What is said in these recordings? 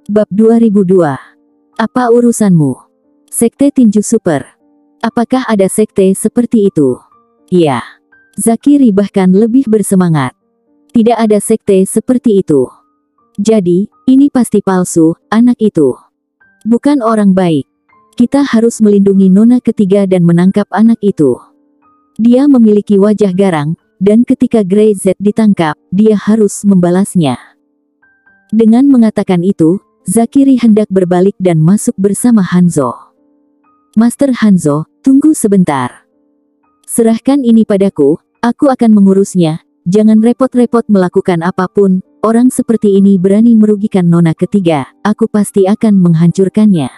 Bab 2002. Apa urusanmu? Sekte Tinju Super. Apakah ada sekte seperti itu? Iya. Zakiri bahkan lebih bersemangat. Tidak ada sekte seperti itu. Jadi, ini pasti palsu, anak itu. Bukan orang baik. Kita harus melindungi Nona ketiga dan menangkap anak itu. Dia memiliki wajah garang, dan ketika Grey Z ditangkap, dia harus membalasnya. Dengan mengatakan itu, Zakiri hendak berbalik dan masuk bersama Hanzo. Master Hanzo, tunggu sebentar. Serahkan ini padaku, aku akan mengurusnya. Jangan repot-repot melakukan apapun. Orang seperti ini berani merugikan Nona ketiga, aku pasti akan menghancurkannya.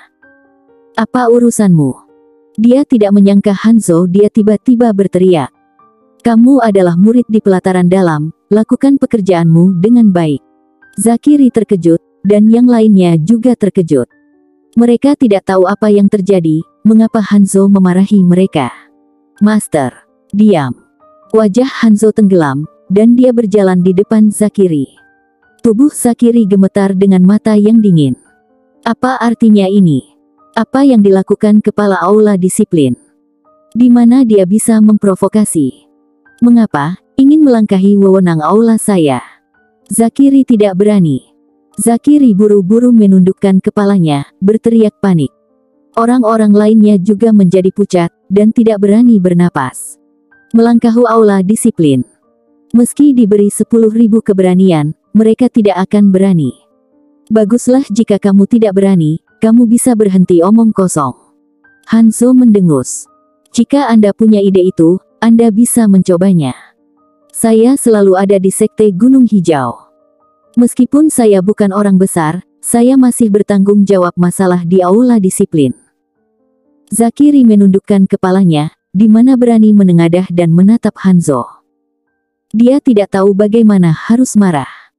Apa urusanmu? Dia tidak menyangka Hanzo, dia tiba-tiba berteriak. Kamu adalah murid di pelataran dalam, lakukan pekerjaanmu dengan baik. Zakiri terkejut, dan yang lainnya juga terkejut. Mereka tidak tahu apa yang terjadi, mengapa Hanzo memarahi mereka. Master, diam. Wajah Hanzo tenggelam, dan dia berjalan di depan Zakiri. Tubuh Zakiri gemetar dengan mata yang dingin. Apa artinya ini? Apa yang dilakukan kepala aula disiplin? Di mana dia bisa memprovokasi? Mengapa ingin melangkahi wewenang aula saya? Zakiri tidak berani. Zakiri buru-buru menundukkan kepalanya, berteriak panik. Orang-orang lainnya juga menjadi pucat, dan tidak berani bernapas. Melangkahi aula disiplin. Meski diberi 10.000 keberanian, mereka tidak akan berani. Baguslah jika kamu tidak berani, kamu bisa berhenti omong kosong. Hanzo mendengus. Jika Anda punya ide itu, Anda bisa mencobanya. Saya selalu ada di Sekte Gunung Hijau. Meskipun saya bukan orang besar, saya masih bertanggung jawab masalah di aula disiplin. Zakiri menundukkan kepalanya, di mana berani menengadah dan menatap Hanzo. Dia tidak tahu bagaimana harus marah.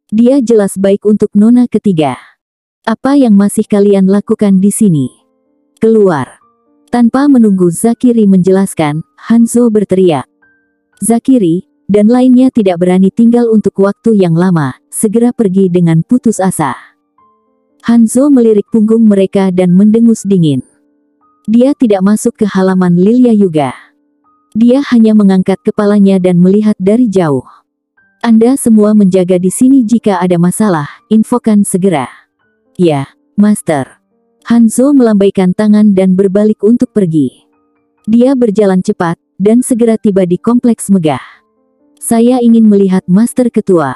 Dia jelas baik untuk Nona ketiga. Apa yang masih kalian lakukan di sini? Keluar. Tanpa menunggu Zakiri menjelaskan, Hanzo berteriak. Zakiri dan lainnya tidak berani tinggal untuk waktu yang lama, segera pergi dengan putus asa. Hanzo melirik punggung mereka dan mendengus dingin. Dia tidak masuk ke halaman Lilia Yuga. Dia hanya mengangkat kepalanya dan melihat dari jauh. Anda semua menjaga di sini jika ada masalah, infokan segera. Ya, Master. Hanzo melambaikan tangan dan berbalik untuk pergi. Dia berjalan cepat, dan segera tiba di kompleks megah. Saya ingin melihat Master Ketua.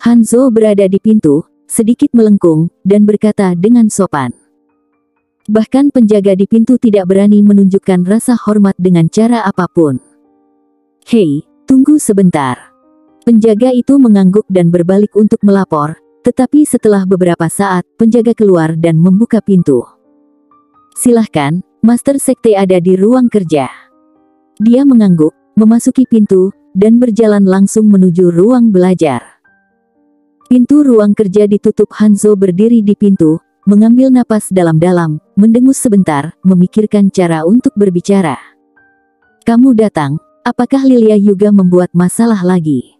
Hanzo berada di pintu, sedikit melengkung, dan berkata dengan sopan. Bahkan penjaga di pintu tidak berani menunjukkan rasa hormat dengan cara apapun. Hei, tunggu sebentar. Penjaga itu mengangguk dan berbalik untuk melapor, tetapi setelah beberapa saat, penjaga keluar dan membuka pintu. Silahkan, Master Sekte ada di ruang kerja. Dia mengangguk, memasuki pintu, dan berjalan langsung menuju ruang belajar. Pintu ruang kerja ditutup. Hanzo berdiri di pintu, mengambil napas dalam-dalam, mendengus sebentar, memikirkan cara untuk berbicara. Kamu datang, apakah Lilia Yuga membuat masalah lagi?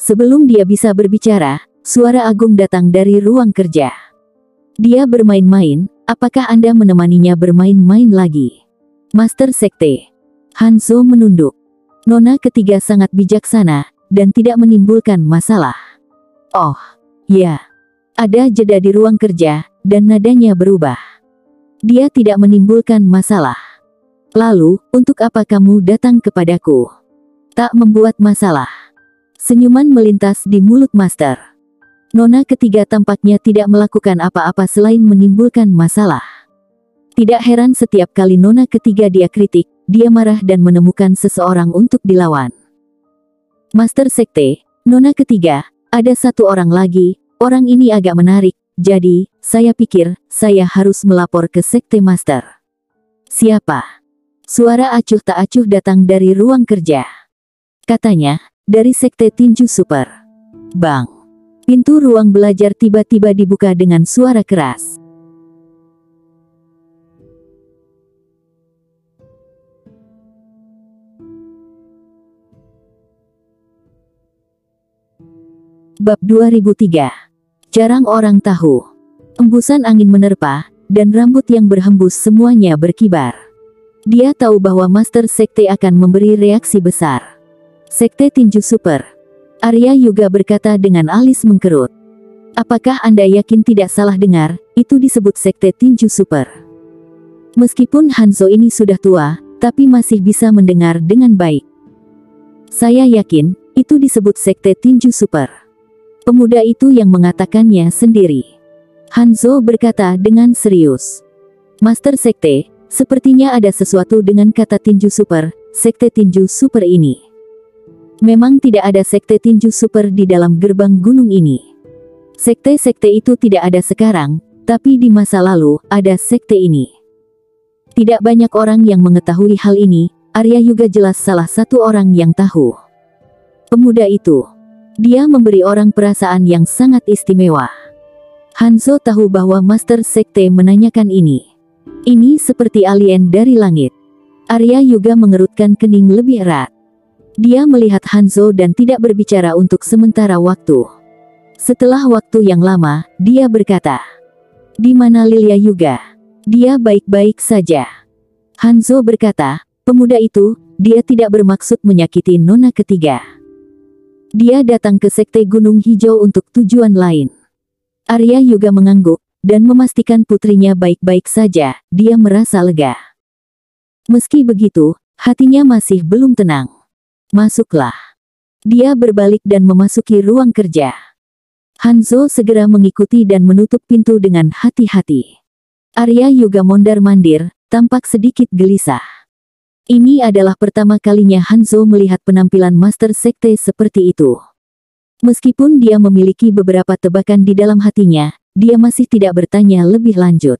Sebelum dia bisa berbicara, suara Agung datang dari ruang kerja. Dia bermain-main, apakah Anda menemaninya bermain-main lagi? Master Sekte. Hanzo menunduk. Nona ketiga sangat bijaksana, dan tidak menimbulkan masalah. Oh, ya. Ada jeda di ruang kerja, dan nadanya berubah. Dia tidak menimbulkan masalah. Lalu, untuk apa kamu datang kepadaku? Tak membuat masalah. Senyuman melintas di mulut Master. Nona ketiga tampaknya tidak melakukan apa-apa selain menimbulkan masalah. Tidak heran setiap kali Nona ketiga dia kritik, dia marah dan menemukan seseorang untuk dilawan. Master Sekte, Nona ketiga, ada satu orang lagi, orang ini agak menarik, jadi, saya pikir, saya harus melapor ke Sekte Master. Siapa? Suara acuh tak acuh datang dari ruang kerja. Katanya, dari Sekte Tinju Super. Bang! Pintu ruang belajar tiba-tiba dibuka dengan suara keras. Bab 2003. Jarang orang tahu. Embusan angin menerpa, dan rambut yang berhembus semuanya berkibar. Dia tahu bahwa Master Sekte akan memberi reaksi besar. Sekte Tinju Super. Arya Yuga berkata dengan alis mengkerut. Apakah Anda yakin tidak salah dengar, itu disebut Sekte Tinju Super? Meskipun Hanzo ini sudah tua, tapi masih bisa mendengar dengan baik. Saya yakin, itu disebut Sekte Tinju Super. Pemuda itu yang mengatakannya sendiri. Hanzo berkata dengan serius. Master Sekte, sepertinya ada sesuatu dengan kata tinju super, Sekte Tinju Super ini. Memang tidak ada Sekte Tinju Super di dalam gerbang gunung ini. Sekte-sekte itu tidak ada sekarang, tapi di masa lalu, ada sekte ini. Tidak banyak orang yang mengetahui hal ini, Arya Yuga jelas salah satu orang yang tahu. Pemuda itu. Dia memberi orang perasaan yang sangat istimewa. Hanzo tahu bahwa Master Sekte menanyakan ini. Ini seperti alien dari langit. Arya Yuga mengerutkan kening lebih erat. Dia melihat Hanzo dan tidak berbicara untuk sementara waktu. Setelah waktu yang lama, dia berkata, "Di mana Lilia Yuga? Dia baik-baik saja." Hanzo berkata, "Pemuda itu, dia tidak bermaksud menyakiti nona ketiga. Dia datang ke Sekte Gunung Hijau untuk tujuan lain." Arya Yuga mengangguk, dan memastikan putrinya baik-baik saja, dia merasa lega. Meski begitu, hatinya masih belum tenang. "Masuklah." Dia berbalik dan memasuki ruang kerja. Hanzo segera mengikuti dan menutup pintu dengan hati-hati. Arya Yuga mondar-mandir, tampak sedikit gelisah. Ini adalah pertama kalinya Hanzo melihat penampilan Master Sekte seperti itu. Meskipun dia memiliki beberapa tebakan di dalam hatinya, dia masih tidak bertanya lebih lanjut.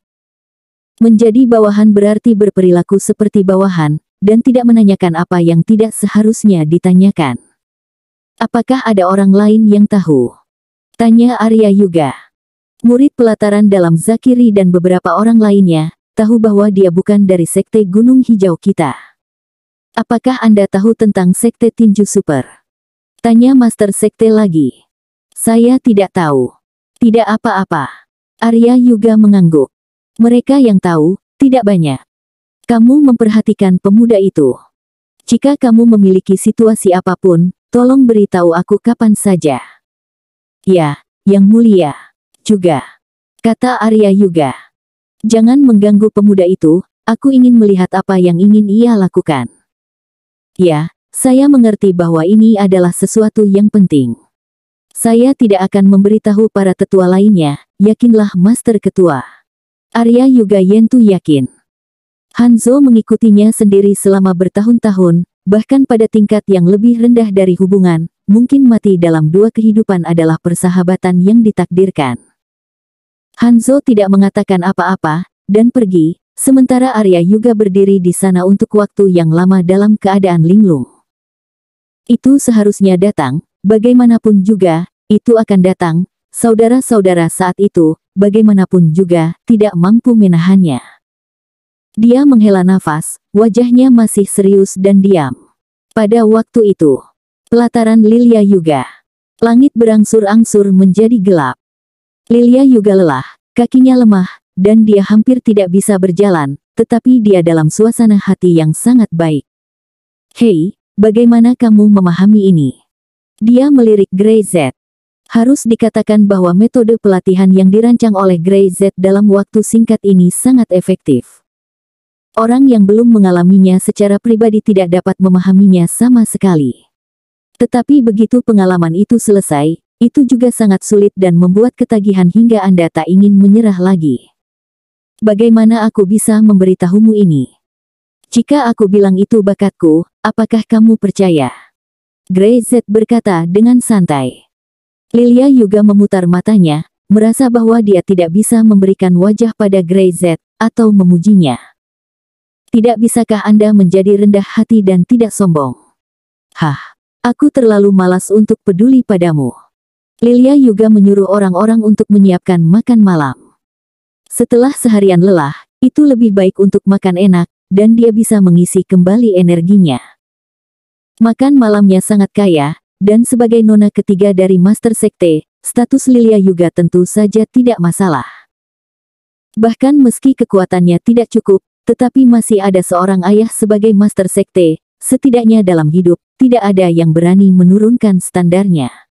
Menjadi bawahan berarti berperilaku seperti bawahan, dan tidak menanyakan apa yang tidak seharusnya ditanyakan. "Apakah ada orang lain yang tahu?" tanya Arya Yuga. Murid pelataran dalam Zakiri dan beberapa orang lainnya, tahu bahwa dia bukan dari Sekte Gunung Hijau kita. "Apakah Anda tahu tentang Sekte Tinju Super?" tanya Master Sekte lagi. "Saya tidak tahu." "Tidak apa-apa." Arya Yuga mengangguk. "Mereka yang tahu, tidak banyak. Kamu memperhatikan pemuda itu. Jika kamu memiliki situasi apapun, tolong beritahu aku kapan saja." "Ya, Yang Mulia." "Juga," kata Arya Yuga. "Jangan mengganggu pemuda itu, aku ingin melihat apa yang ingin ia lakukan." "Ya, saya mengerti bahwa ini adalah sesuatu yang penting. Saya tidak akan memberitahu para tetua lainnya, yakinlah Master Ketua." Arya Yuga Yentu yakin. Hanzo mengikutinya sendiri selama bertahun-tahun, bahkan pada tingkat yang lebih rendah dari hubungan, mungkin mati dalam dua kehidupan adalah persahabatan yang ditakdirkan. Hanzo tidak mengatakan apa-apa, dan pergi, sementara Arya Yuga berdiri di sana untuk waktu yang lama dalam keadaan linglung. Itu seharusnya datang, bagaimanapun juga, itu akan datang, saudara-saudara saat itu, bagaimanapun juga, tidak mampu menahannya. Dia menghela nafas, wajahnya masih serius dan diam. Pada waktu itu, pelataran Lilia Yuga. Langit berangsur-angsur menjadi gelap. Lilia Yuga lelah, kakinya lemah, dan dia hampir tidak bisa berjalan, tetapi dia dalam suasana hati yang sangat baik. "Hei, bagaimana kamu memahami ini?" Dia melirik Grey Z. Harus dikatakan bahwa metode pelatihan yang dirancang oleh Grey Z dalam waktu singkat ini sangat efektif. Orang yang belum mengalaminya secara pribadi tidak dapat memahaminya sama sekali. Tetapi begitu pengalaman itu selesai, itu juga sangat sulit dan membuat ketagihan hingga Anda tak ingin menyerah lagi. "Bagaimana aku bisa memberitahumu ini? Jika aku bilang itu bakatku, apakah kamu percaya?" Grey Z berkata dengan santai. Lilia Yuga memutar matanya, merasa bahwa dia tidak bisa memberikan wajah pada Grey Z, atau memujinya. "Tidak bisakah Anda menjadi rendah hati dan tidak sombong?" "Hah, aku terlalu malas untuk peduli padamu." Lilia Yuga menyuruh orang-orang untuk menyiapkan makan malam. Setelah seharian lelah, itu lebih baik untuk makan enak, dan dia bisa mengisi kembali energinya. Makan malamnya sangat kaya, dan sebagai nona ketiga dari Master Sekte, status Lilia Yuga tentu saja tidak masalah. Bahkan meski kekuatannya tidak cukup, tetapi masih ada seorang ayah sebagai master sekte, setidaknya dalam hidup, tidak ada yang berani menurunkan standarnya.